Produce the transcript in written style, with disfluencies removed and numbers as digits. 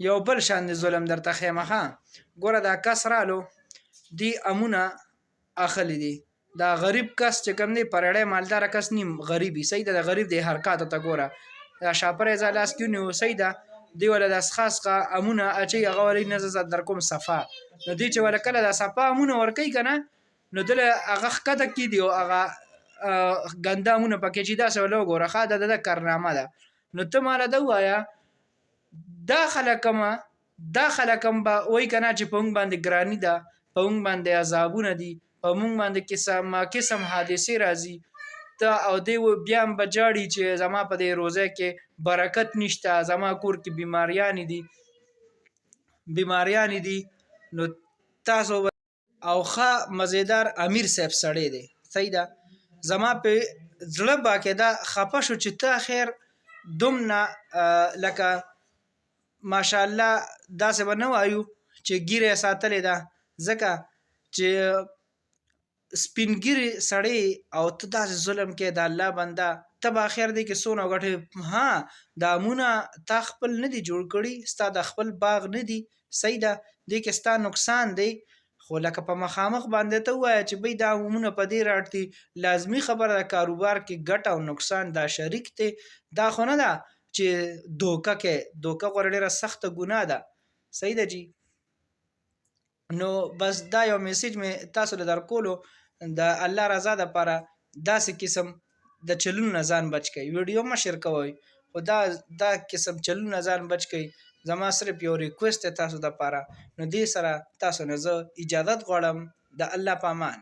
یو بل شان ظلم درته ښیم ښه. ګوره دا کس رالو دی امونه اخلی دي. دا غریب کس چې کوم دی پرړی مالداره کس نیم غریبي صحیح ده. د غریب د حرکاتو ته ګوره دا شاپره یې لاس کې ونیو صحیح ده. دی ولا د څښاڅخه امونه اچوي هغه ولی نه زه در کوم صفا. نو دی چې ولا کله دا صفا امونه ورکوي که نه نو دله هغه ښکته کېدي او هغه ګنده امونه پکې چې داسې ولا وګوره ښه دا د کارنامه ده. نو ته ماله ده ووایه دا خلک هم به وایي که نه چې په موږ باندې ګراني ده، په موږ باندې عذابونه دي، په موږ باندې قسم حادثې راځي. ته او دی بیا هم به جاړي چې زما په دې روزه کې برکت نشته، زما کور کې بیماریانې دي. نو تاسو او ښه مزیدار امیر صاحب سړی دی صحیح ده. زما په زړه باقاعده خفه شو چې ته خیر دومره لکه ماشاءالله داسې به نه وایو چې ګیره یې ساتلې ده ځکه چې سپینګیري سړی او ته داسې ظلم کې د الله بنده ته به اخر دی کې څونه وګټې. ها دا امونه تا خپل نه دي جوړ کړي، ستا د خپل باغ نه دي صحیح ده. دې کې ستا نقصان دی خو لکه په مخامخ باندې ته ووایه چې بی دا امونه په دې راټ دي. لازمي خبره د کاروبار کې ګټه او نقصان دا شریک دی. دا خو نه ده چې دوکه کې دوکه غوره ډېره سخته ګناه ده صحیح ده جی. نو بس دا یو میسیج مې تاسو له درکولو د الله رضا دپاره داسې قسم د چلونو نه ځان بچ کړئ. ویډیو مه شیر کوئ خو دا قسم چلونو نه ځان بچ کړئ. زما صرف یو ریکویسټ دی تاسو دپاره. نو دې سره تاسو نه زه اجازت غواړم. د الله په امان.